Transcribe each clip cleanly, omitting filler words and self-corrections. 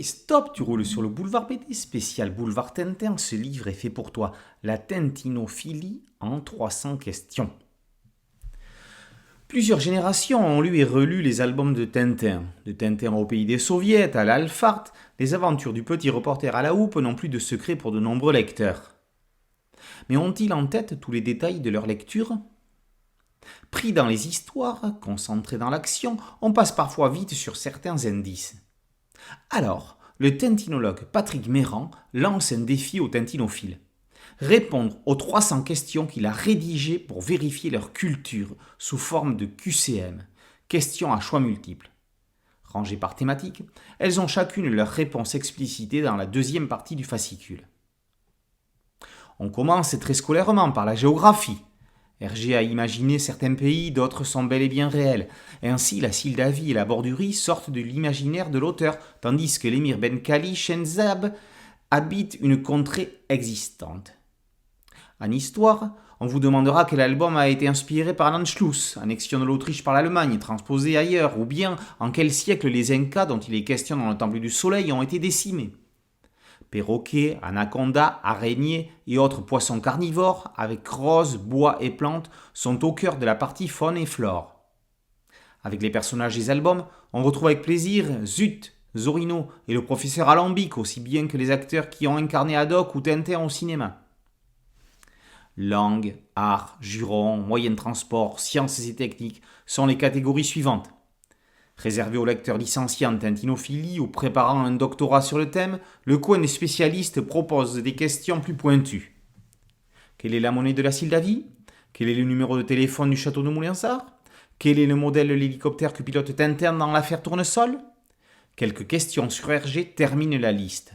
Oui, stop, tu roules sur le boulevard BD, spécial boulevard Tintin. Ce livre est fait pour toi. La tintinophilie en 300 questions. Plusieurs générations ont lu et relu les albums de Tintin au pays des soviets, à l'Alphart. Les aventures du petit reporter à la houppe n'ont plus de secret pour de nombreux lecteurs. Mais ont-ils en tête tous les détails de leur lecture ? Pris dans les histoires, concentrés dans l'action, on passe parfois vite sur certains indices. Alors, le tintinologue Patrick Meyrand lance un défi aux tintinophiles. Répondre aux 300 questions qu'il a rédigées pour vérifier leur culture sous forme de QCM, questions à choix multiples. Rangées par thématique, elles ont chacune leur réponse explicitée dans la deuxième partie du fascicule. On commence très scolairement par la géographie. Hergé a imaginé certains pays, d'autres sont bel et bien réels. Ainsi, la Sildavie et la Bordurie sortent de l'imaginaire de l'auteur, tandis que l'émir Ben Kali Shenzab habite une contrée existante. En histoire, on vous demandera quel album a été inspiré par l'Anschluss, annexion de l'Autriche par l'Allemagne, transposé ailleurs, ou bien en quel siècle les Incas, dont il est question dans le Temple du Soleil, ont été décimés. Perroquets, anacondas, araignées et autres poissons carnivores, avec roses, bois et plantes, sont au cœur de la partie faune et flore. Avec les personnages des albums, on retrouve avec plaisir Zut, Zorino et le professeur Alambic, aussi bien que les acteurs qui ont incarné Haddock ou Tintin au cinéma. Langue, art, juron, moyens de transport, sciences et techniques sont les catégories suivantes. Réservé aux lecteurs licenciés en tintinophilie ou préparant un doctorat sur le thème, le coin des spécialistes propose des questions plus pointues. Quelle est la monnaie de la Sildavie ? Quel est le numéro de téléphone du château de Moulinsart ? Quel est le modèle de l'hélicoptère que pilote Tintin dans l'affaire Tournesol ? Quelques questions sur Hergé terminent la liste.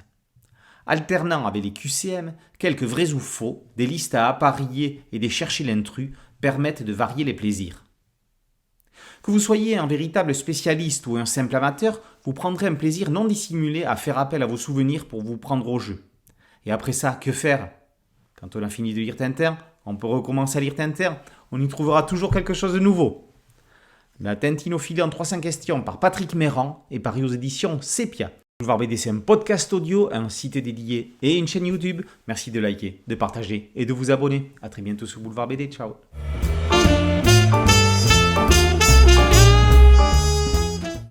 Alternant avec les QCM, quelques vrais ou faux, des listes à apparier et des chercher l'intrus permettent de varier les plaisirs. Que vous soyez un véritable spécialiste ou un simple amateur, vous prendrez un plaisir non dissimulé à faire appel à vos souvenirs pour vous prendre au jeu. Et après ça, que faire ? Quand on a fini de lire Tintin, on peut recommencer à lire Tintin, on y trouvera toujours quelque chose de nouveau. La tintinophilie en 300 questions par Patrick Meyrand est paru aux éditions Sepia. Boulevard BD, c'est un podcast audio, un site dédié et une chaîne YouTube. Merci de liker, de partager et de vous abonner. A très bientôt sur Boulevard BD. Ciao.